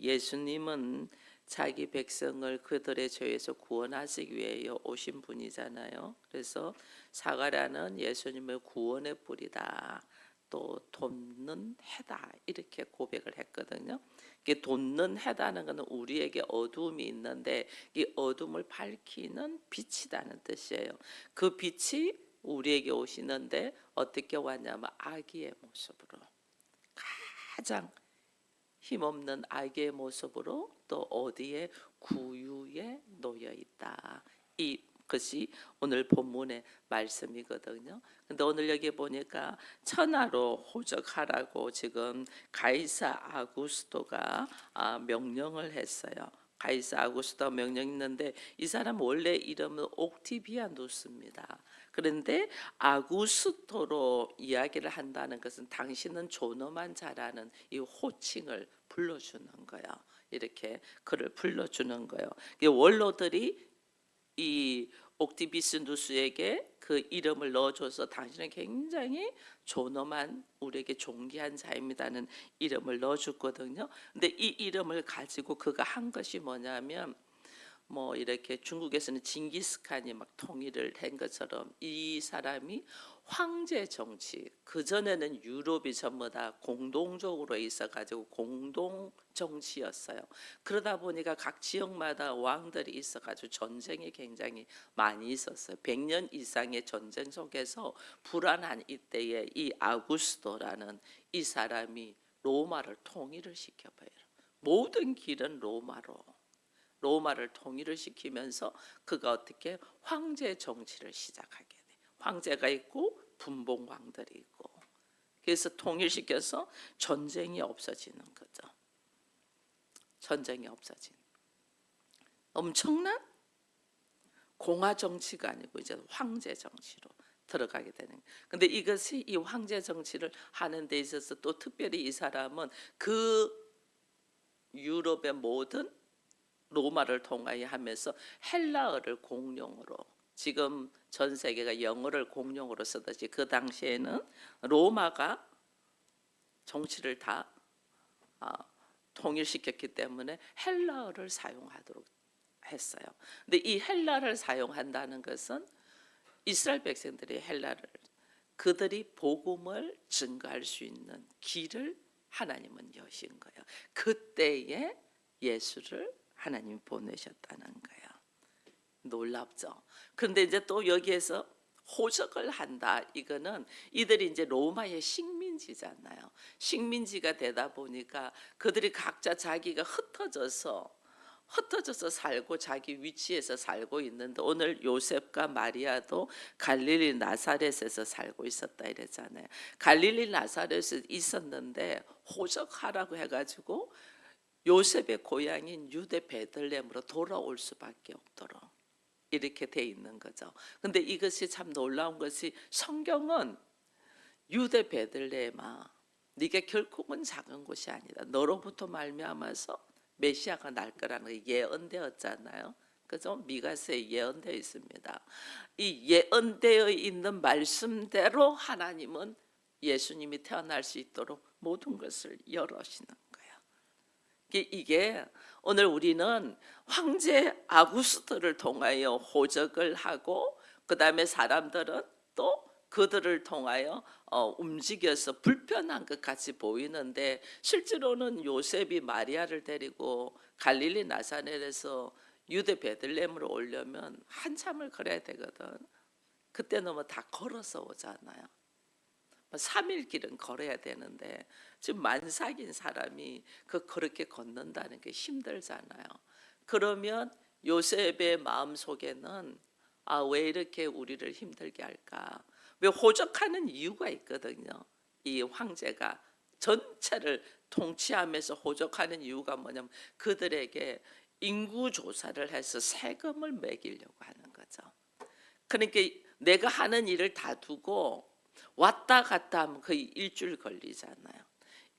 예수님은 자기 백성을 그들의 죄에서 구원하시기 위해 오신 분이잖아요. 그래서 사가랴는 예수님의 구원의 뿌리다, 또 돋는 해다, 이렇게 고백을 했거든요. 이게 돋는 해다는 것은 우리에게 어두움이 있는데 이 어둠을 밝히는 빛이라는 뜻이에요. 그 빛이 우리에게 오시는데 어떻게 왔냐면 아기의 모습으로, 가장 힘없는 아기의 모습으로, 또 어디에 구유에 놓여 있다. 이것이 오늘 본문의 말씀이거든요. 근데 오늘 여기 보니까 천하로 호적하라고 지금 가이사 아구스토가 명령을 했어요. 가이사 아구스토 명령 있는데 이 사람 원래 이름은 옥티비아누스입니다. 그런데 아구스토로 이야기를 한다는 것은 당신은 존엄한 자라는 이 호칭을 불러주는 거야. 이렇게 그를 불러주는 거예요. 원로들이 이 옥티비스누스에게 그 이름을 넣어줘서 당신은 굉장히 존엄한, 우리에게 존귀한 자입니다는 이름을 넣어줬거든요. 근데 이 이름을 가지고 그가 한 것이 뭐냐면, 뭐 이렇게 중국에서는 징기스칸이 막 통일을 한 것처럼 이 사람이 황제 정치, 그 전에는 유럽이 전부 다 공동적으로 있어가지고 공동 정치였어요. 그러다 보니까 각 지역마다 왕들이 있어가지고 전쟁이 굉장히 많이 있었어요. 100년 이상의 전쟁 속에서 불안한 이때에 이 아구스토라는 이 사람이 로마를 통일을 시켜봐요. 모든 길은 로마를 통일을 시키면서 그가 어떻게 황제 정치를 시작하게 돼. 황제가 있고 분봉왕들이 있고, 그래서 통일시켜서 전쟁이 없어지는 거죠. 전쟁이 없어진 엄청난 공화 정치가 아니고 이제 황제 정치로 들어가게 되는. 근데 이것이 이 황제 정치를 하는 데 있어서 또 특별히 이 사람은 그 유럽의 모든 로마를 통하여 하면서 헬라어를 공용어로, 지금 전 세계가 영어를 공용어로 쓰듯이 그 당시에는 로마가 정치를 다 통일시켰기 때문에 헬라어를 사용하도록 했어요. 근데 이 헬라를 사용한다는 것은 이스라엘 백성들이 헬라를, 그들이 복음을 증거할 수 있는 길을 하나님은 여신 거예요. 그때에 예수를 하나님 보내셨다는 거예요. 놀랍죠. 그런데 이제 또 여기에서 호적을 한다. 이거는 이들이 이제 로마의 식민지잖아요. 식민지가 되다 보니까 그들이 각자 자기가 흩어져서 살고 자기 위치에서 살고 있는데, 오늘 요셉과 마리아도 갈릴리 나사렛에서 살고 있었다 이랬잖아요. 갈릴리 나사렛에 있었는데 호적하라고 해가지고 요셉의 고향인 유대 베들레헴으로 돌아올 수밖에 없도록 이렇게 돼 있는 거죠. 근데 이것이 참 놀라운 것이, 성경은 유대 베들레헴아, 네가 결국은 작은 곳이 아니다, 너로부터 말미암아서 메시아가 날 거라는 예언되었잖아요. 그죠? 미가서에 예언되어 있습니다. 이 예언되어 있는 말씀대로 하나님은 예수님이 태어날 수 있도록 모든 것을 열어시는 거예요. 이게 오늘 우리는 황제 아구스토를 통하여 호적을 하고, 그 다음에 사람들은 또 그들을 통하여 움직여서 불편한 것 같이 보이는데, 실제로는 요셉이 마리아를 데리고 갈릴리 나사렛에서 유대 베들레헴으로 오려면 한참을 걸어야 되거든. 그때는 뭐 다 걸어서 오잖아요. 3일 길은 걸어야 되는데 지금 만삭인 사람이 그렇게 걷는다는 게 힘들잖아요. 그러면 요셉의 마음속에는 왜 이렇게 우리를 힘들게 할까? 왜 호적하는 이유가 있거든요. 이 황제가 전체를 통치하면서 호적하는 이유가 뭐냐면 그들에게 인구 조사를 해서 세금을 매기려고 하는 거죠. 그러니까 내가 하는 일을 다 두고 왔다 갔다 하면 거의 일주일 걸리잖아요.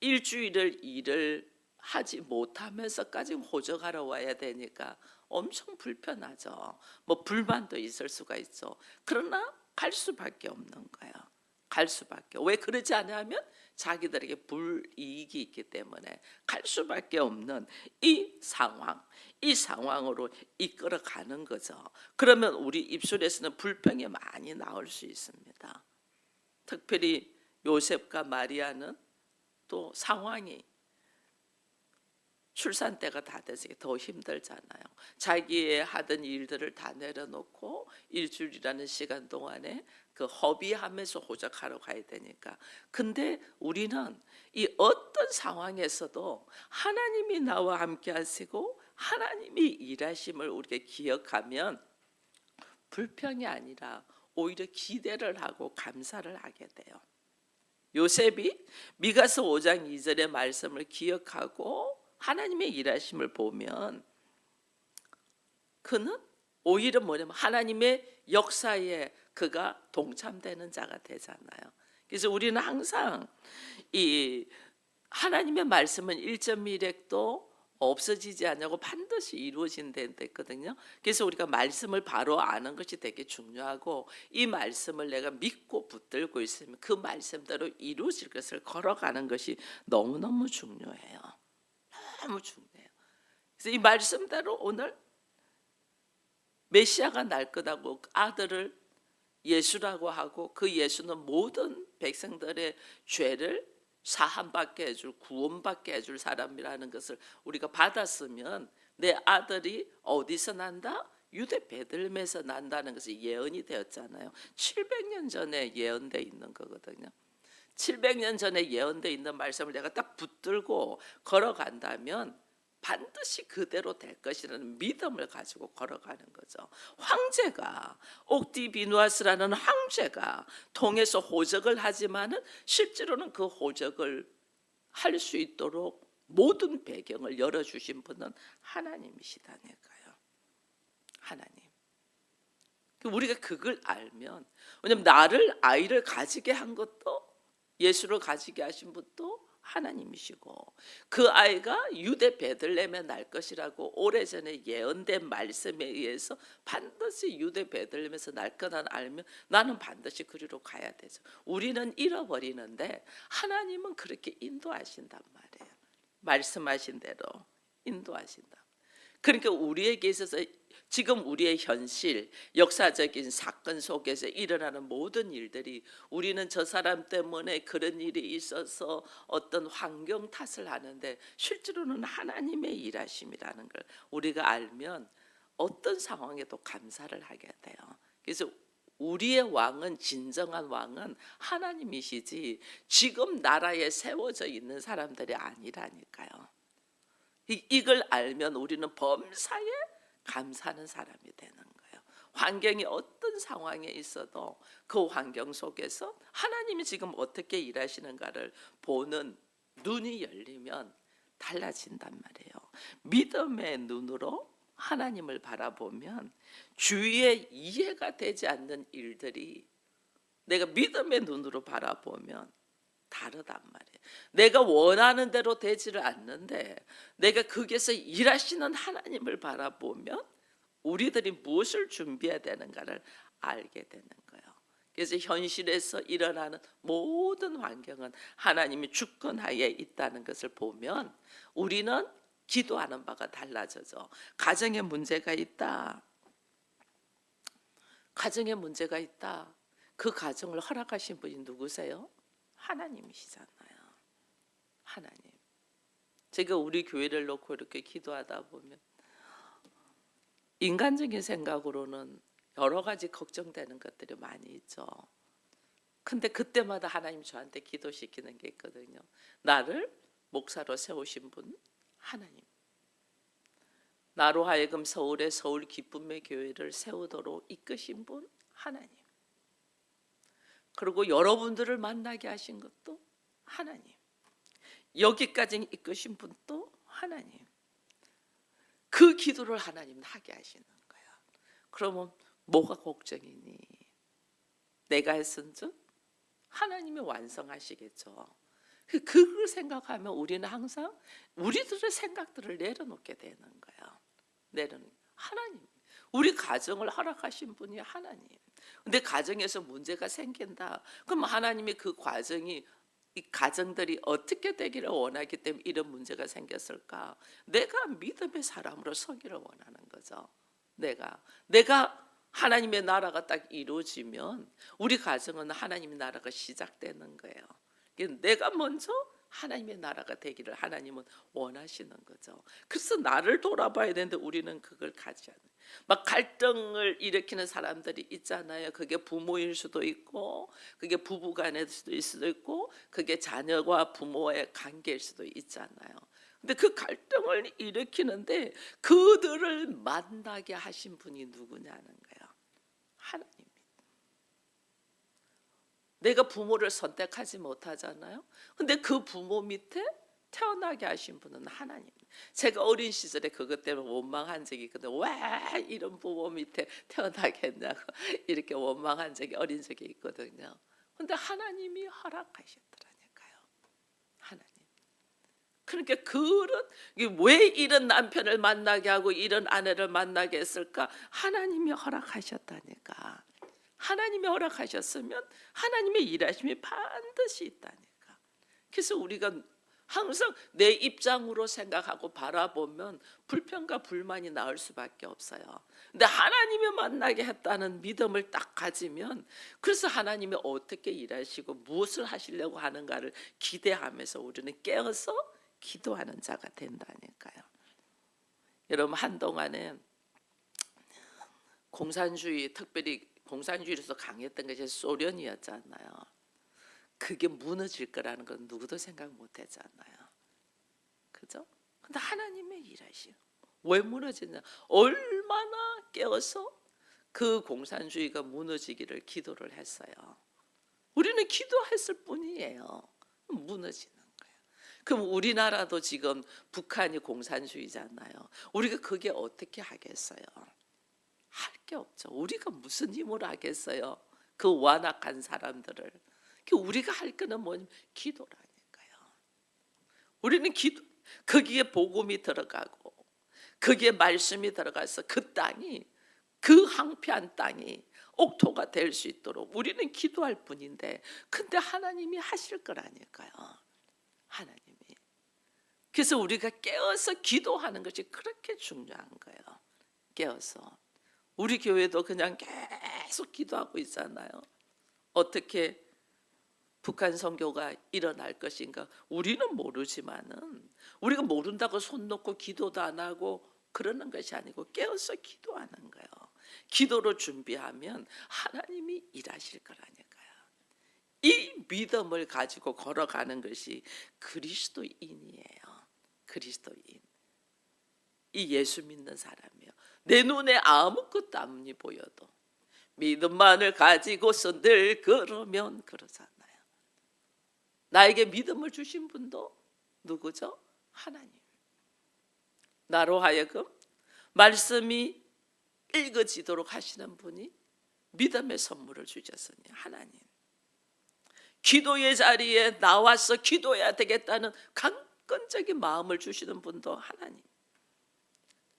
일주일을 일을 하지 못하면서까지 호적하러 와야 되니까 엄청 불편하죠. 뭐 불만도 있을 수가 있죠. 그러나 갈 수밖에 없는 거예요. 갈 수밖에. 왜 그러지 않냐면 자기들에게 불이익이 있기 때문에 갈 수밖에 없는 이 상황으로 이끌어가는 거죠. 그러면 우리 입술에서는 불평이 많이 나올 수 있습니다. 특별히 요셉과 마리아는 또 상황이 출산 때가 다 돼서 더 힘들잖아요. 자기의 하던 일들을 다 내려놓고 일주일이라는 시간 동안에 그 허비하면서 호적하러 가야 되니까. 근데 우리는 이 어떤 상황에서도 하나님이 나와 함께 하시고 하나님이 일하심을 우리가 기억하면 불평이 아니라 오히려 기대를 하고 감사를 하게 돼요. 요셉이 미가서 5장 2절의 말씀을 기억하고 하나님의 일하심을 보면 그는 오히려 뭐냐면 하나님의 역사에 그가 동참되는 자가 되잖아요. 그래서 우리는 항상 이 하나님의 말씀은 1.1핵도 없어지지 않냐고 반드시 이루어진다는 데거든요. 그래서 우리가 말씀을 바로 아는 것이 되게 중요하고 이 말씀을 내가 믿고 붙들고 있으면 그 말씀대로 이루어질 것을 걸어가는 것이 너무너무 중요해요. 너무 중요해요. 그래서 이 말씀대로 오늘 메시아가 날 거다고 아들을 예수라고 하고 그 예수는 모든 백성들의 죄를 사함받게 해줄 구원받게 해줄 사람이라는 것을 우리가 받았으면 내 아들이 어디서 난다? 유대 베들레헴에서 난다는 것이 예언이 되었잖아요. 700년 전에 예언돼 있는 거거든요. 700년 전에 예언돼 있는 말씀을 내가 딱 붙들고 걸어간다면 반드시 그대로 될 것이라는 믿음을 가지고 걸어가는 거죠. 황제가 옥디비누아스라는 황제가 통해서 호적을 하지만은 실제로는 그 호적을 할 수 있도록 모든 배경을 열어주신 분은 하나님이시다니까요. 하나님. 우리가 그걸 알면, 왜냐면 나를 아이를 가지게 한 것도 예수를 가지게 하신 분도 하나님이시고 그 아이가 유대 베들레헴에 날 것이라고 오래전에 예언된 말씀에 의해서 반드시 유대 베들레헴에서 날 거다 알면 나는 반드시 그리로 가야 되죠. 우리는 잃어버리는데 하나님은 그렇게 인도하신단 말이에요. 말씀하신 대로 인도하신다. 그러니까 우리에게 있어서 지금 우리의 현실, 역사적인 사건 속에서 일어나는 모든 일들이 우리는 저 사람 때문에 그런 일이 있어서 어떤 환경 탓을 하는데 실제로는 하나님의 일하심이라는 걸 우리가 알면 어떤 상황에도 감사를 하게 돼요. 그래서 우리의 왕은 진정한 왕은 하나님이시지 지금 나라에 세워져 있는 사람들이 아니라니까요. 이걸 알면 우리는 범사에 감사하는 사람이 되는 거예요. 환경이 어떤 상황에 있어도 그 환경 속에서 하나님이 지금 어떻게 일하시는가를 보는 눈이 열리면 달라진단 말이에요. 믿음의 눈으로 하나님을 바라보면 주위에 이해가 되지 않는 일들이 내가 믿음의 눈으로 바라보면 다르단 말이에요. 내가 원하는 대로 되지를 않는데 내가 거기에서 일하시는 하나님을 바라보면 우리들이 무엇을 준비해야 되는가를 알게 되는 거예요. 그래서 현실에서 일어나는 모든 환경은 하나님이 주권하에 있다는 것을 보면 우리는 기도하는 바가 달라져서 가정에 문제가 있다. 가정에 문제가 있다. 그 가정을 허락하신 분이 누구세요? 하나님이시잖아요. 하나님. 제가 우리 교회를 놓고 이렇게 기도하다 보면 인간적인 생각으로는 여러 가지 걱정되는 것들이 많이 있죠. 근데 그때마다 하나님 저한테 기도시키는 게 있거든요. 나를 목사로 세우신 분 하나님. 나로 하여금 서울의 서울 기쁨의 교회를 세우도록 이끄신 분 하나님. 그리고 여러분들을 만나게 하신 것도 하나님. 여기까지 이끄신 분도 하나님. 그 기도를 하나님은 하게 하시는 거예요. 그러면 뭐가 걱정이니? 내가 했은즉 하나님이 완성하시겠죠. 그걸 생각하면 우리는 항상 우리들의 생각들을 내려놓게 되는 거예요. 하나님. 우리 가정을 허락하신 분이 하나님. 근데 가정에서 문제가 생긴다. 그럼 하나님이 그 과정이 이 가정들이 어떻게 되기를 원하기 때문에 이런 문제가 생겼을까? 내가 믿음의 사람으로 서기를 원하는 거죠. 내가 하나님의 나라가 딱 이루어지면 우리 가정은 하나님의 나라가 시작되는 거예요. 내가 먼저 하나님의 나라가 되기를 하나님은 원하시는 거죠. 그래서 나를 돌아봐야 되는데 우리는 그걸 가지 않아요. 막 갈등을 일으키는 사람들이 있잖아요. 그게 부모일 수도 있고, 그게 부부간일 수도 있고, 그게 자녀와 부모의 관계일 수도 있잖아요. 근데 그 갈등을 일으키는데 그들을 만나게 하신 분이 누구냐는 거예요. 하나님. 내가 부모를 선택하지 못하잖아요. 근데 그 부모 밑에 태어나게 하신 분은 하나님. 제가 어린 시절에 그것 때문에 원망한 적이 있거든요. 왜 이런 부모 밑에 태어나게 했냐고 이렇게 원망한 적이 어린 적이 있거든요. 근데 하나님이 허락하셨더라니까요. 하나님. 그러니까 왜 이런 남편을 만나게 하고 이런 아내를 만나게 했을까? 하나님이 허락하셨다니까. 하나님이 허락하셨으면 하나님의 일하심이 반드시 있다니까. 그래서 우리가 항상 내 입장으로 생각하고 바라보면 불평과 불만이 나올 수밖에 없어요. 근데 하나님이 만나게 했다는 믿음을 딱 가지면, 그래서 하나님이 어떻게 일하시고 무엇을 하시려고 하는가를 기대하면서 우리는 깨어서 기도하는 자가 된다니까요. 여러분, 한동안에 공산주의, 특별히 공산주의로서 강했던 것이 소련이었잖아요. 그게 무너질 거라는 건 누구도 생각 못 했잖아요. 그죠? 근데 하나님의 일하시고 왜 무너지냐? 얼마나 깨어서 그 공산주의가 무너지기를 기도를 했어요. 우리는 기도했을 뿐이에요. 무너지는 거예요. 그럼 우리나라도 지금 북한이 공산주의잖아요. 우리가 그게 어떻게 하겠어요? 할 게 없죠. 우리가 무슨 힘으로 하겠어요? 그 완악한 사람들을. 우리가 할 거는 뭐냐면 기도라니까요. 우리는 거기에 복음이 들어가고 거기에 말씀이 들어가서 그 땅이, 그 황폐한 땅이 옥토가 될 수 있도록 우리는 기도할 뿐인데, 근데 하나님이 하실 거라니까요. 하나님이. 그래서 우리가 깨어서 기도하는 것이 그렇게 중요한 거예요. 깨어서. 우리 교회도 그냥 계속 기도하고 있잖아요. 어떻게 북한 선교가 일어날 것인가 우리는 모르지만은, 우리가 모른다고 손 놓고 기도도 안 하고 그러는 것이 아니고 깨어서 기도하는 거예요. 기도로 준비하면 하나님이 일하실 거라니까요. 이 믿음을 가지고 걸어가는 것이 그리스도인이에요. 그리스도인. 이 예수 믿는 사람이요. 내 눈에 아무것도 안 보여도 믿음만을 가지고서 늘 걸으면 그러잖아요. 나에게 믿음을 주신 분도 누구죠? 하나님. 나로 하여금 말씀이 읽어지도록 하시는 분이 믿음의 선물을 주셨으니 하나님. 기도의 자리에 나와서 기도해야 되겠다는 강건적인 마음을 주시는 분도 하나님.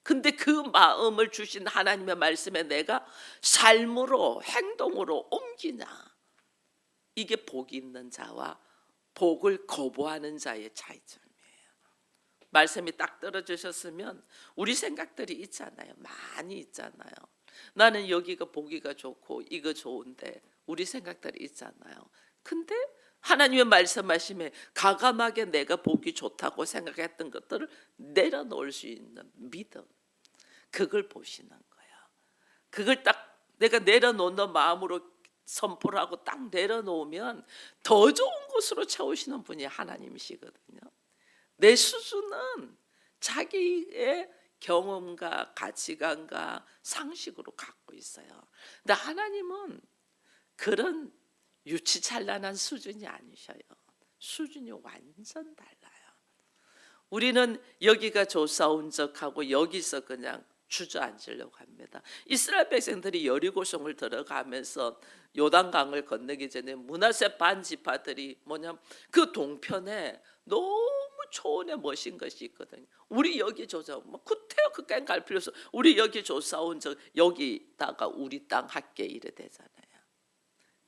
근데 그 마음을 주신 하나님의 말씀에 내가 삶으로, 행동으로 옮기냐, 이게 복이 있는 자와 복을 거부하는 자의 차이점이에요. 말씀이 딱 떨어지셨으면 우리 생각들이 있잖아요. 많이 있잖아요. 나는 여기가 보기가 좋고 이거 좋은데 우리 생각들이 있잖아요. 근데 하나님의 말씀하심에 가감하게 내가 보기 좋다고 생각했던 것들을 내려놓을 수 있는 믿음, 그걸 보시는 거예요. 그걸 딱 내가 내려놓는 마음으로 선포를 하고 딱 내려놓으면 더 좋은 곳으로 채우시는 분이 하나님이시거든요. 내 수준은 자기의 경험과 가치관과 상식으로 갖고 있어요. 근데 하나님은 그런 유치찬란한 수준이 아니셔요. 수준이 완전 달라요. 우리는 여기가 좋사온 척하고 여기서 그냥 주저앉으려고 합니다. 이스라엘 백성들이 여리고성을 들어가면서 요단강을 건너기 전에 므낫세 반지파들이 뭐냐면 그 동편에 너무 초원에 멋진 것이 있거든요. 우리 여기 조사, 구태여 그까지 갈 필요 없어. 우리 여기 조사온 적 여기다가 우리 땅 할게 이래 되잖아요.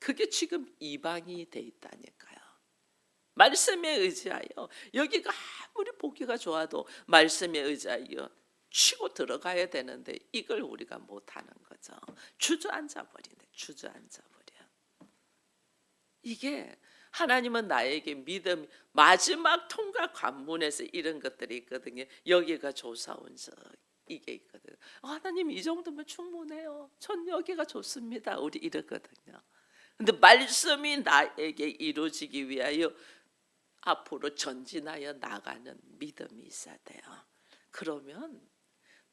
그게 지금 이방이 돼 있다니까요. 말씀에 의지하여, 여기가 아무리 보기가 좋아도 말씀에 의지하여 치고 들어가야 되는데 이걸 우리가 못하는 거죠. 주저앉아 버리네. 주저앉아 버려. 이게 하나님은 나에게 믿음, 마지막 통과 관문에서 이런 것들이 있거든요. 여기가 조사온적 이게 있거든요. 하나님 이 정도면 충분해요. 전 여기가 좋습니다. 우리 이러거든요. 근데 말씀이 나에게 이루어지기 위하여 앞으로 전진하여 나가는 믿음이 있어야 돼요. 그러면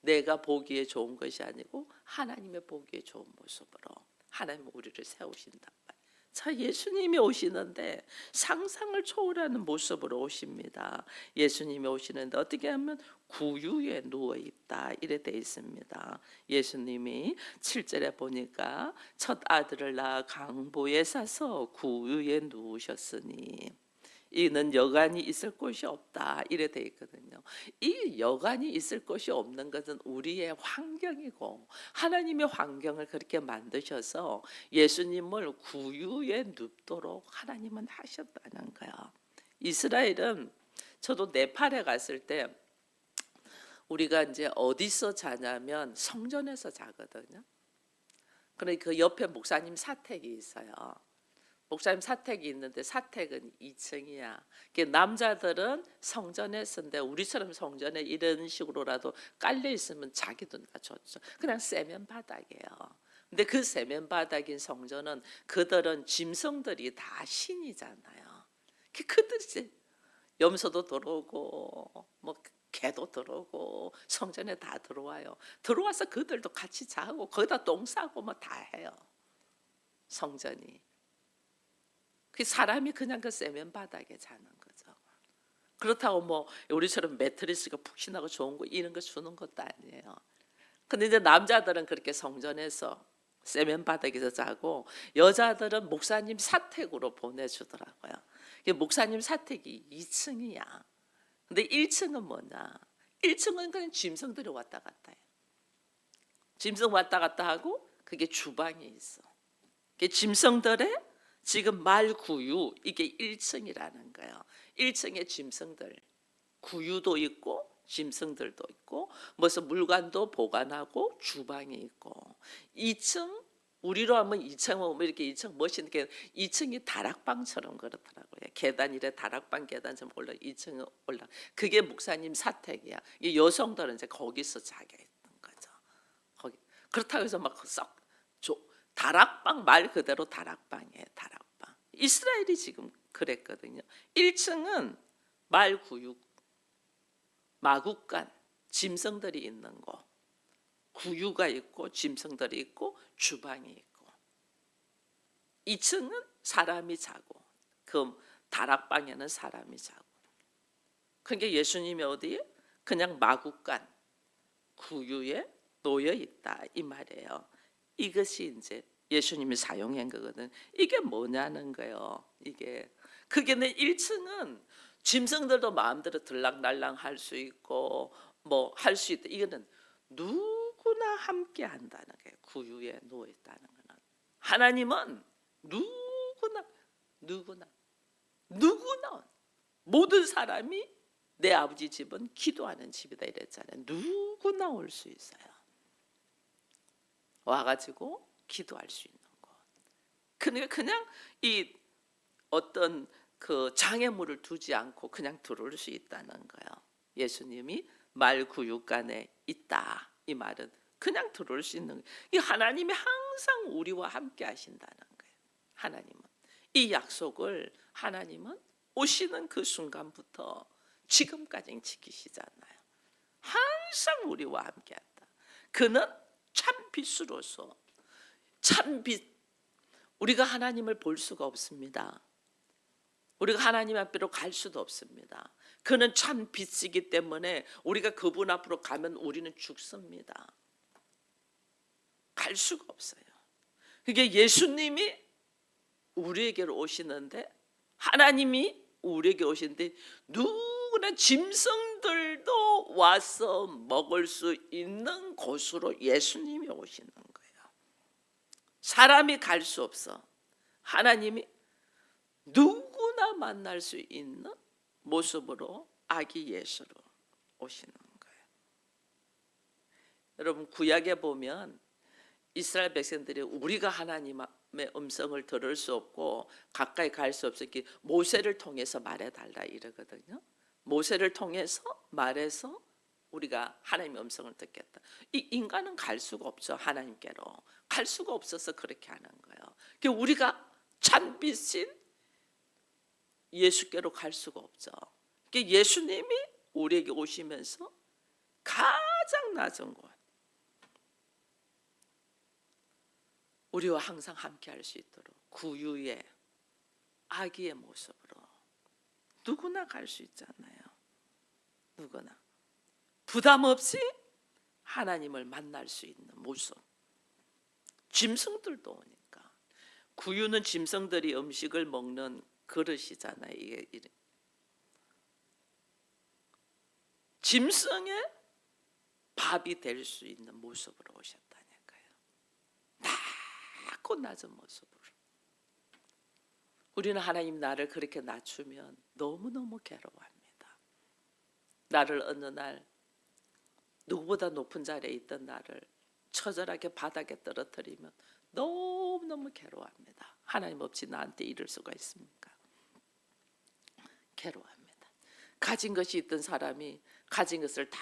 내가 보기에 좋은 것이 아니고 하나님의 보기에 좋은 모습으로 하나님은 우리를 세우신단 말이에요. 자, 예수님이 오시는데 상상을 초월하는 모습으로 오십니다. 예수님이 오시는데 어떻게 하면 구유에 누워 있다 이래 돼 있습니다. 예수님이 7절에 보니까 첫 아들을 낳아 강보에 사서 구유에 누우셨으니 이는 여간이 있을 곳이 없다 이래 돼 있거든요. 이 여간이 있을 곳이 없는 것은 우리의 환경이고 하나님의 환경을 그렇게 만드셔서 예수님을 구유에 눕도록 하나님은 하셨다는 거예요. 이스라엘은, 저도 네팔에 갔을 때 우리가 이제 어디서 자냐면 성전에서 자거든요. 그러니까 그 옆에 목사님 사택이 있어요. 목사님 사택이 있는데 사택은 2층이야. 남자들은 성전에 쓴데 우리처럼 성전에 이런 식으로라도 깔려 있으면 자기도 다 좋죠. 그냥 세면 바닥이에요. 근데 그 세면 바닥인 성전은 그들은 짐승들이 다 신이잖아요. 그들이 염소도 들어오고 뭐 개도 들어오고 성전에 다 들어와요. 들어와서 그들도 같이 자고 거기다 똥 싸고 뭐 다 해요. 성전이. 그 사람이 그냥 그 세면 바닥에 자는 거죠. 그렇다고 뭐 우리처럼 매트리스가 푹신하고 좋은 거 이런 거 주는 것도 아니에요. 근데 이제 남자들은 그렇게 성전에서 세면 바닥에서 자고 여자들은 목사님 사택으로 보내주더라고요. 목사님 사택이 2층이야. 근데 1층은 뭐냐? 1층은 그냥 짐승들이 왔다 갔다 해요. 짐승 왔다 갔다 하고 그게 주방이 있어. 그게 짐승들의 지금 말구유, 이게 1층이라는 거예요. 1층에 짐승들, 구유도 있고 짐승들도 있고 무슨 물건도 보관하고 주방이 있고 2층, 우리로 하면 2층은 이렇게 2층 멋있는 게 2층이 다락방처럼 그렇더라고요. 계단 이래 다락방 계단처럼 올라 2층 올라. 그게 목사님 사택이야. 이 여성들은 이제 거기서 자게 했던 거죠. 거기. 그렇다고 해서 막 썩 다락방 말 그대로 다락방이에요. 다락방. 이스라엘이 지금 그랬거든요. 1층은 말구육, 마구간, 짐승들이 있는 곳. 구유가 있고 짐승들이 있고 주방이 있고 2층은 사람이 자고 그 다락방에는 사람이 자고. 그러니까 예수님이 어디에? 그냥 마구간 구유에 놓여 있다 이 말이에요. 이것이 이제 예수님이 사용한 거거든. 이게 뭐냐는 거예요. 이게 그게는 1층은 짐승들도 마음대로 들락날락 할 수 있고 뭐 할 수 있다. 이거는 누구나 함께 한다는 거예요. 구유에 누워 있다는 거는. 하나님은 누구나 모든 사람이 내 아버지 집은 기도하는 집이다 이랬잖아요. 누구나 올 수 있어요. 와가지고 기도할 수 있는 것. 그러니까 그냥 이 어떤 그 장애물을 두지 않고 그냥 들어올 수 있다는 거예요. 예수님이 말구육간에 있다 이 말은 그냥 들어올 수 있는 거예요. 이 하나님이 항상 우리와 함께 하신다는 거예요. 하나님은 이 약속을 하나님은 오시는 그 순간부터 지금까지 지키시잖아요. 항상 우리와 함께한다. 그는 참 빛으로서 참 빛. 우리가 하나님을 볼 수가 없습니다. 우리가 하나님 앞으로 갈 수도 없습니다. 그는 참 빛이기 때문에 우리가 그분 앞으로 가면 우리는 죽습니다. 갈 수가 없어요. 그게 예수님이 우리에게로 오시는데 하나님이 우리에게 오시는데 누구나 짐승들도 와서 먹을 수 있는 곳으로 예수님이 오시는 거예요. 사람이 갈 수 없어. 하나님이 누구나 누구나 만날 수 있는 모습으로 아기 예수로 오시는 거예요. 여러분, 구약에 보면 이스라엘 백성들이 우리가 하나님의 음성을 들을 수 없고 가까이 갈 수 없었기 모세를 통해서 말해달라 이러거든요. 모세를 통해서 말해서 우리가 하나님의 음성을 듣겠다. 이 인간은 갈 수가 없죠. 하나님께로 갈 수가 없어서 그렇게 하는 거예요. 우리가 찬빛인 예수께로 갈 수가 없죠. 예수님이 우리에게 오시면서 가장 낮은 곳, 우리와 항상 함께 할 수 있도록 구유의 아기의 모습으로 누구나 갈 수 있잖아요. 누구나 부담 없이 하나님을 만날 수 있는 모습. 짐승들도 오니까. 구유는 짐승들이 음식을 먹는 그릇이잖아요. 이게 짐승의 밥이 될 수 있는 모습으로 오셨다니까요. 낮고 낮은 모습으로. 우리는 하나님 나를 그렇게 낮추면 너무너무 괴로워합니다. 나를 어느 날 누구보다 높은 자리에 있던 나를 처절하게 바닥에 떨어뜨리면 너무너무 괴로워합니다. 하나님 없이 나한테 이럴 수가 있습니까? 괴로워합니다. 가진 것이 있던 사람이 가진 것을 다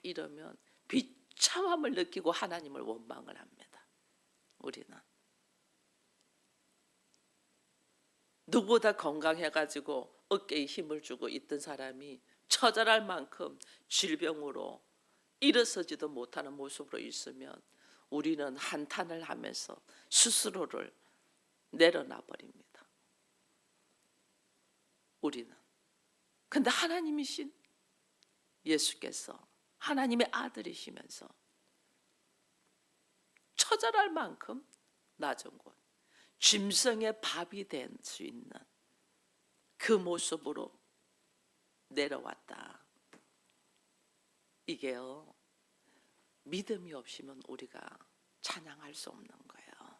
잃으면 비참함을 느끼고 하나님을 원망을 합니다. 우리는 누구보다 건강해가지고 어깨에 힘을 주고 있던 사람이 처절할 만큼 질병으로 일어서지도 못하는 모습으로 있으면 우리는 한탄을 하면서 스스로를 내려놔 버립니다. 우리는. 근데 하나님이신 예수께서 하나님의 아들이시면서 처절할 만큼 낮은 곳, 짐승의 밥이 될 수 있는 그 모습으로 내려왔다. 이게요, 믿음이 없이면 우리가 찬양할 수 없는 거예요.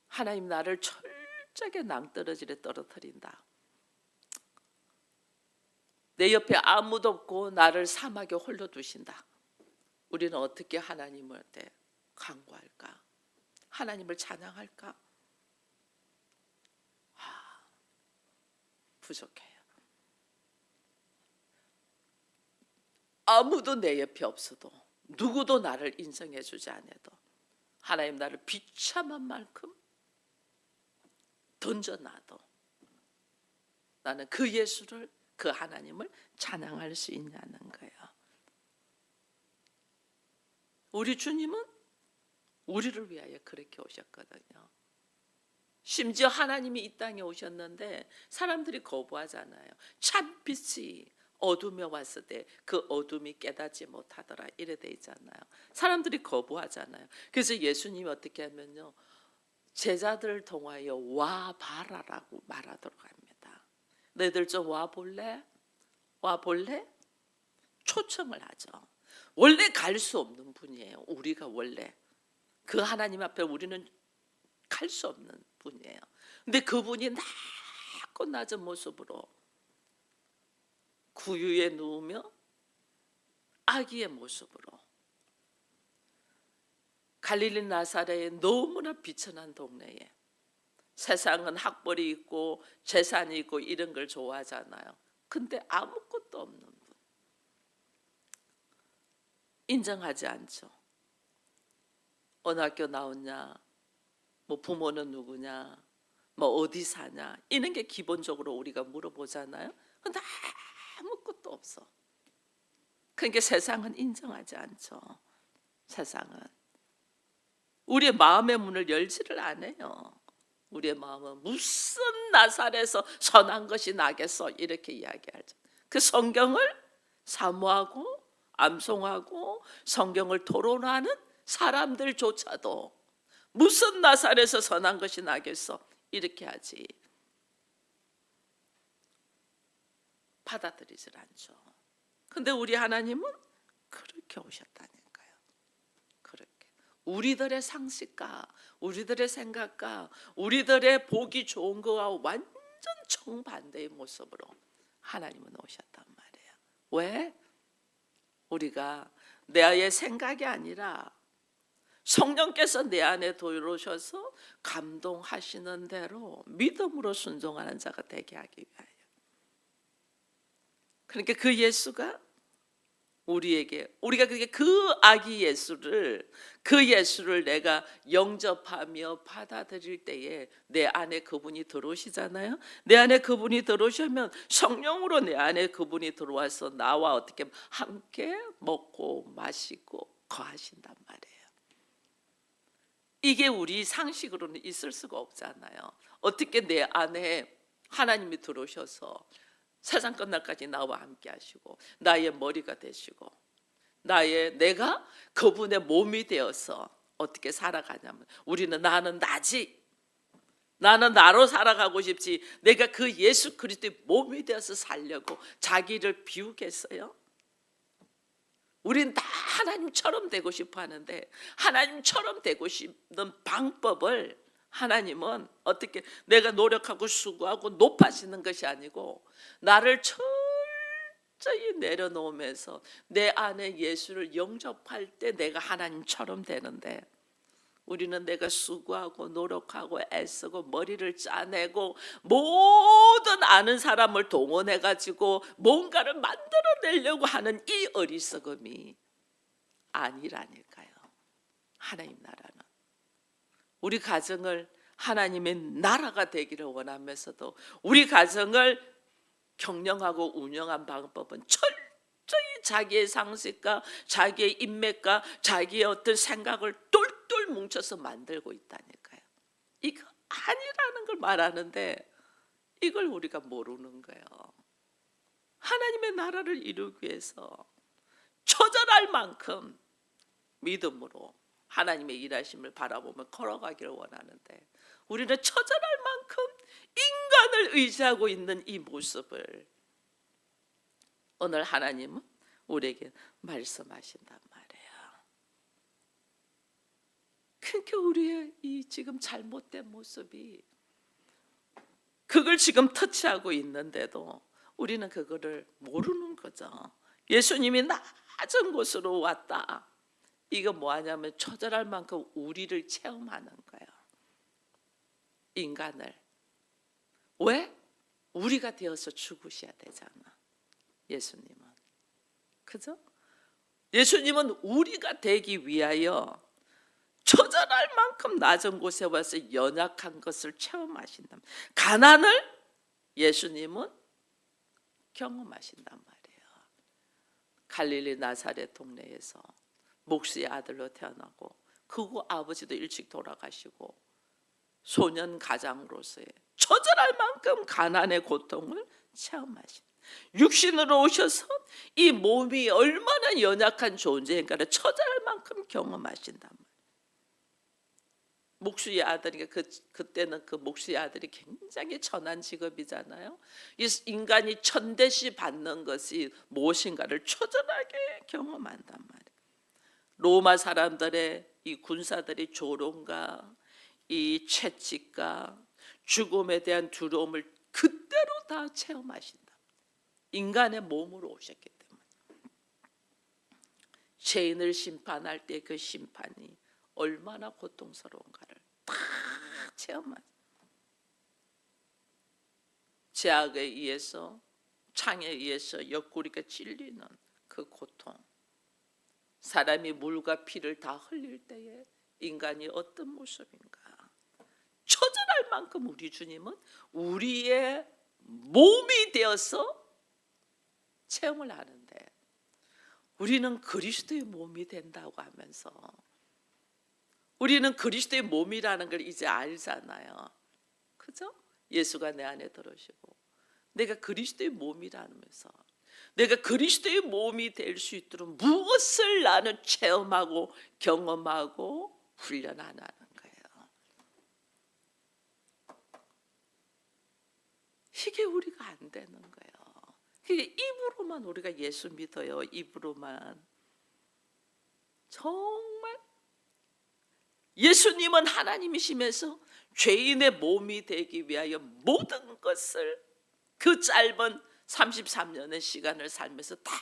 하나님 나를 철저하게 낭떠러지에 떨어뜨린다. 내 옆에 아무도 없고 나를 사막에 홀로 두신다. 우리는 어떻게 하나님한테 간구할까? 하나님을 찬양할까? 부족해요. 아무도 내 옆에 없어도 누구도 나를 인정해 주지 않아도 하나님 나를 비참한 만큼 던져놔도 나는 그 예수를, 그 하나님을 찬양할 수 있냐는 거예요. 우리 주님은 우리를 위하여 그렇게 오셨거든요. 심지어 하나님이 이 땅에 오셨는데 사람들이 거부하잖아요. 참빛이 어둠에 왔을 때 그 어둠이 깨닫지 못하더라 이래 돼 있잖아요. 사람들이 거부하잖아요. 그래서 예수님이 어떻게 하면요, 제자들을 통하여 와 봐라라고 말하도록 합니다. 너희들 좀 와 볼래? 와 볼래? 초청을 하죠. 원래 갈 수 없는 분이에요. 우리가 원래 그 하나님 앞에 우리는 갈 수 없는 분이에요. 근데 그분이 낮고 낮은 모습으로 구유에 누우며 아기의 모습으로 갈릴리 나사렛의 너무나 비천한 동네에, 세상은 학벌이 있고 재산이 있고 이런 걸 좋아하잖아요. 근데 아무것도 없는 분, 인정하지 않죠. 어느 학교 나왔냐, 뭐 부모는 누구냐, 뭐 어디 사냐, 이런 게 기본적으로 우리가 물어보잖아요. 근데 아무것도 없어. 그러니까 세상은 인정하지 않죠. 세상은 우리의 마음의 문을 열지를 않아요. 우리의 마음은 무슨 나사렛에서 선한 것이 나겠어 이렇게 이야기하죠. 그 성경을 사모하고 암송하고 성경을 토론하는 사람들조차도 무슨 나사렛에서 선한 것이 나겠어 이렇게 하지 받아들이질 않죠. 근데 우리 하나님은 그렇게 오셨다니까요. 그렇게 우리들의 상식과 우리들의 생각과 우리들의 보기 좋은 거와 완전 정반대의 모습으로 하나님은 오셨단 말이에요. 왜? 우리가 내 생각이 아니라 성령께서 내 안에 들어오셔서 감동하시는 대로 믿음으로 순종하는 자가 되게 하기 위하여. 그러니까 그 예수가 우리가 그 아기 예수를, 그 예수를 내가 영접하며 받아들일 때에 내 안에 그분이 들어오시잖아요. 내 안에 그분이 들어오시면 성령으로 내 안에 그분이 들어와서 나와 어떻게 함께 먹고 마시고 거하신단 말이에요. 이게 우리 상식으로는 있을 수가 없잖아요. 어떻게 내 안에 하나님이 들어오셔서 세상 끝날까지 나와 함께 하시고 나의 머리가 되시고 내가 그분의 몸이 되어서 어떻게 살아가냐면, 우리는 나는 나지, 나는 나로 살아가고 싶지, 내가 그 예수 그리스도의 몸이 되어서 살려고 자기를 비우겠어요? 우린 다 하나님처럼 되고 싶어 하는데, 하나님처럼 되고 싶은 방법을 하나님은 어떻게 내가 노력하고 수고하고 높아지는 것이 아니고 나를 철저히 내려놓으면서 내 안에 예수를 영접할 때 내가 하나님처럼 되는데, 우리는 내가 수고하고 노력하고 애쓰고 머리를 짜내고 모든 아는 사람을 동원해가지고 뭔가를 만들어내려고 하는 이 어리석음이 아니라니까요. 하나님 나라는 우리 가정을 하나님의 나라가 되기를 원하면서도 우리 가정을 경영하고 운영한 방법은 철저히 자기의 상식과 자기의 인맥과 자기의 어떤 생각을 똘똘 뭉쳐서 만들고 있다니까요. 이거 아니라는 걸 말하는데 이걸 우리가 모르는 거예요. 하나님의 나라를 이루기 위해서 처절할 만큼 믿음으로 하나님의 일하심을 바라보며 걸어가기를 원하는데, 우리는 처절할 만큼 인간을 의지하고 있는 이 모습을 오늘 하나님은 우리에게 말씀하신단 말이에요. 그러니까 우리의 이 지금 잘못된 모습이, 그걸 지금 터치하고 있는데도 우리는 그거를 모르는 거죠. 예수님이 낮은 곳으로 왔다. 이거 뭐하냐면 처절할 만큼 우리를 체험하는 거예요. 인간을. 왜? 우리가 되어서 죽으셔야 되잖아. 예수님은. 그죠? 예수님은 우리가 되기 위하여 처절할 만큼 낮은 곳에 와서 연약한 것을 체험하신다. 가난을 예수님은 경험하신단 말이에요. 갈릴리 나사렛 동네에서 목수의 아들로 태어나고, 그고 아버지도 일찍 돌아가시고 소년 가장으로서의 처절할 만큼 가난의 고통을 체험하신, 육신으로 오셔서 이 몸이 얼마나 연약한 존재인가를 처절할 만큼 경험하신단 말이에요. 목수의 아들이니까 그때는 그 목수의 아들이 굉장히 천한 직업이잖아요. 이 인간이 천대시 받는 것이 무엇인가를 처절하게 경험한단 말이에요. 로마 사람들의 이 군사들의 조롱과 이 채찍과 죽음에 대한 두려움을 그대로 다 체험하신다. 인간의 몸으로 오셨기 때문에. 죄인을 심판할 때 그 심판이 얼마나 고통스러운가를 다 체험한. 제약에 의해서, 창에 의해서 옆구리가 찔리는 그 고통, 사람이 물과 피를 다 흘릴 때에 인간이 어떤 모습인가. 처절할 만큼 우리 주님은 우리의 몸이 되어서 체험을 하는데, 우리는 그리스도의 몸이 된다고 하면서, 우리는 그리스도의 몸이라는 걸 이제 알잖아요. 그죠? 예수가 내 안에 들어오시고 내가 그리스도의 몸이라면서, 내가 그리스도의 몸이 될 수 있도록 무엇을 나는 체험하고 경험하고 훈련하는 거예요. 이게 우리가 안 되는 거예요. 그게 입으로만 우리가 예수 믿어요. 입으로만. 정말 예수님은 하나님이시면서 죄인의 몸이 되기 위하여 모든 것을 그 짧은 33년의 시간을 살면서 다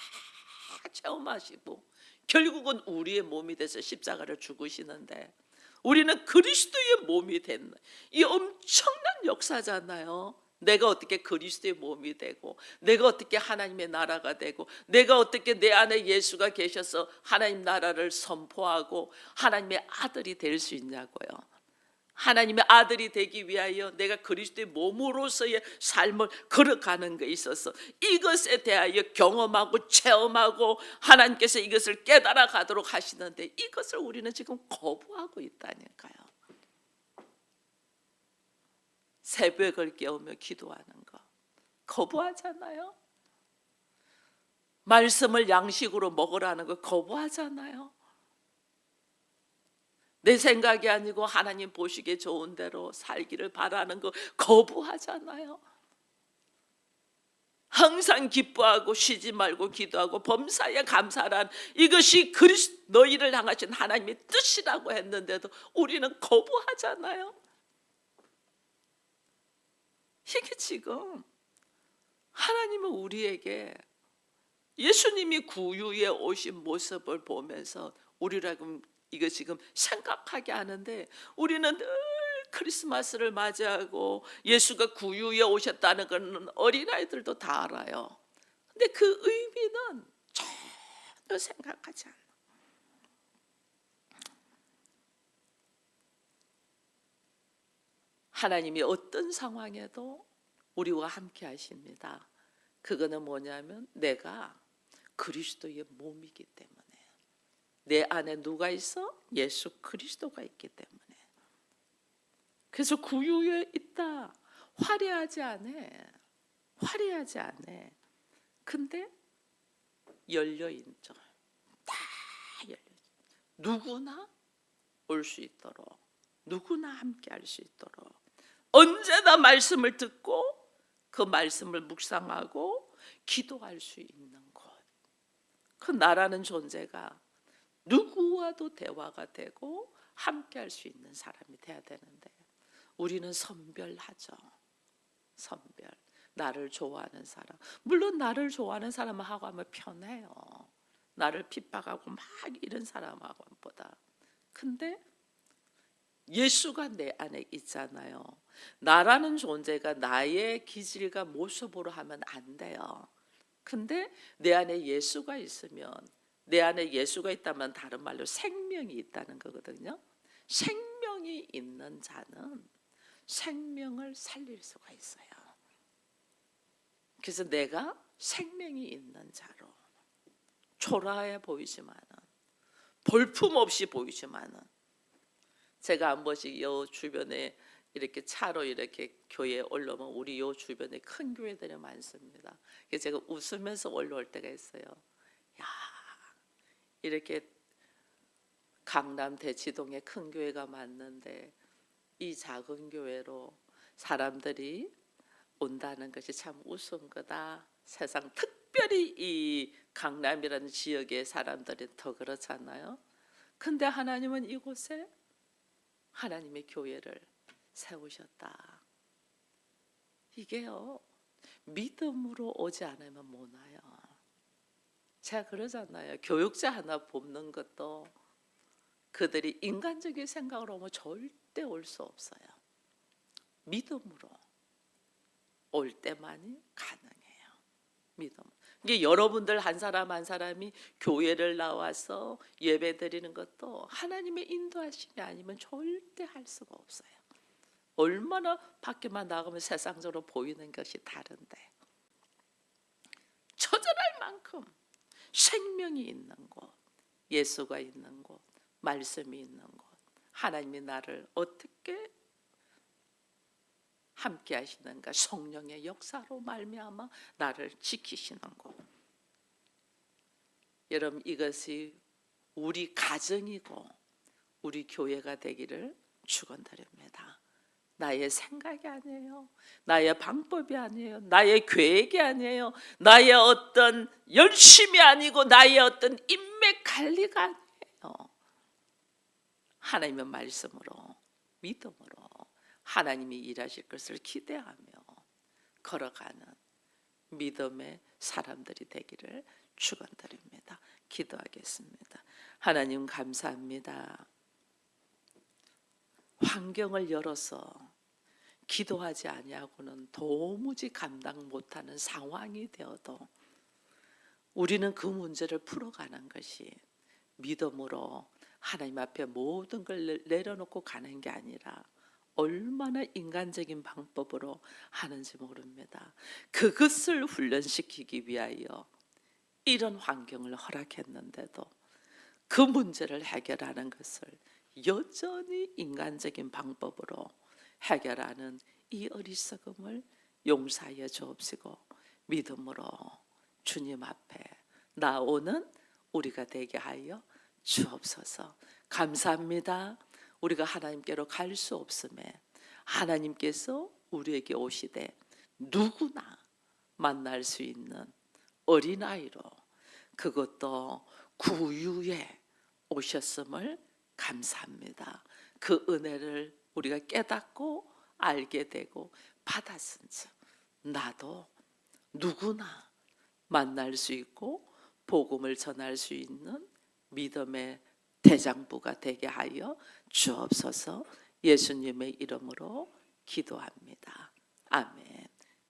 체험하시고 결국은 우리의 몸이 돼서 십자가를 죽으시는데, 우리는 그리스도의 몸이 된 이 엄청난 역사잖아요. 내가 어떻게 그리스도의 몸이 되고, 내가 어떻게 하나님의 나라가 되고, 내가 어떻게 내 안에 예수가 계셔서 하나님 나라를 선포하고 하나님의 아들이 될 수 있냐고요. 하나님의 아들이 되기 위하여 내가 그리스도의 몸으로서의 삶을 걸어가는 것에 있어서 이것에 대하여 경험하고 체험하고 하나님께서 이것을 깨달아 가도록 하시는데, 이것을 우리는 지금 거부하고 있다니까요. 새벽을 깨우며 기도하는 거 거부하잖아요. 말씀을 양식으로 먹으라는 거 거부하잖아요. 내 생각이 아니고 하나님 보시기에 좋은 대로 살기를 바라는 거 거부하잖아요. 항상 기뻐하고 쉬지 말고 기도하고 범사에 감사란 이것이 너희를 향하신 하나님의 뜻이라고 했는데도 우리는 거부하잖아요. 이게 지금 하나님은 우리에게 예수님이 구유에 오신 모습을 보면서 우리라고 이거 지금 생각하게 하는데, 우리는 늘 크리스마스를 맞이하고 예수가 구유에 오셨다는 건 어린아이들도 다 알아요. 근데 그 의미는 전혀 생각하지 않아요. 하나님이 어떤 상황에도 우리와 함께 하십니다. 그거는 뭐냐면 내가 그리스도의 몸이기 때문에. 내 안에 누가 있어? 예수 그리스도가 있기 때문에. 그래서 구유에 있다. 화려하지 않아. 화려하지 않아. 근데 열려있죠. 다 열려있죠. 누구나 올 수 있도록, 누구나 함께 할 수 있도록, 언제나 말씀을 듣고 그 말씀을 묵상하고 기도할 수 있는 곳. 그 나라는 존재가 누구와도 대화가 되고 함께 할 수 있는 사람이 돼야 되는데, 우리는 선별하죠. 선별. 나를 좋아하는 사람. 물론 나를 좋아하는 사람하고 하면 편해요. 나를 핍박하고 막 이런 사람하고보다. 근데 예수가 내 안에 있잖아요. 나라는 존재가 나의 기질과 모습으로 하면 안 돼요. 근데 내 안에 예수가 있으면, 내 안에 예수가 있다면 다른 말로 생명이 있다는 거거든요. 생명이 있는 자는 생명을 살릴 수가 있어요. 그래서 내가 생명이 있는 자로, 초라해 보이지만은, 볼품없이 보이지만은, 제가 한 번씩 요 주변에 이렇게 차로 이렇게 교회에 올라오면 우리 요 주변에 큰 교회들이 많습니다. 그래서 제가 웃으면서 올라올 때가 있어요. 야, 이렇게 강남 대치동에 큰 교회가 많는데 이 작은 교회로 사람들이 온다는 것이 참 우스운 거다. 세상 특별히 이 강남이라는 지역의 사람들이 더 그렇잖아요. 근데 하나님은 이곳에 하나님의 교회를 세우셨다. 이게요, 믿음으로 오지 않으면 못 와요. 제가 그러잖아요. 교육자 하나 뽑는 것도 그들이 인간적인 생각으로 오면 절대 올 수 없어요. 믿음으로 올 때만이 가능해요. 믿음. 이게 여러분들 한 사람 한 사람이 교회를 나와서 예배 드리는 것도 하나님의 인도하심이 아니면 절대 할 수가 없어요. 얼마나 밖에만 나가면 세상적으로 보이는 것이 다른데, 처절할 만큼 생명이 있는 곳, 예수가 있는 곳, 말씀이 있는 곳, 하나님이 나를 어떻게 함께 하시는가, 성령의 역사로 말미암아 나를 지키시는 곳. 여러분, 이것이 우리 가정이고 우리 교회가 되기를 축원드립니다. 나의 생각이 아니에요. 나의 방법이 아니에요. 나의 계획이 아니에요. 나의 어떤 열심이 아니고 나의 어떤 인맥 관리가 아니에요. 하나님의 말씀으로 믿음으로 하나님이 일하실 것을 기대하며 걸어가는 믿음의 사람들이 되기를 축원드립니다. 기도하겠습니다. 하나님 감사합니다. 환경을 열어서 기도하지 아니하고는 도무지 감당 못하는 상황이 되어도 우리는 그 문제를 풀어가는 것이 믿음으로 하나님 앞에 모든 걸 내려놓고 가는 게 아니라 얼마나 인간적인 방법으로 하는지 모릅니다. 그것을 훈련시키기 위하여 이런 환경을 허락했는데도 그 문제를 해결하는 것을 여전히 인간적인 방법으로 해결하는 이 어리석음을 용서하여 주옵시고 믿음으로 주님 앞에 나오는 우리가 되게 하여 주옵소서. 감사합니다. 우리가 하나님께로 갈 수 없음에 하나님께서 우리에게 오시되 누구나 만날 수 있는 어린아이로 그것도 구유에 오셨음을 감사합니다. 그 은혜를 우리가 깨닫고 알게 되고 받았은즉 나도 누구나 만날 수 있고 복음을 전할 수 있는 믿음의 대장부가 되게 하여 주옵소서. 예수님의 이름으로 기도합니다. 아멘.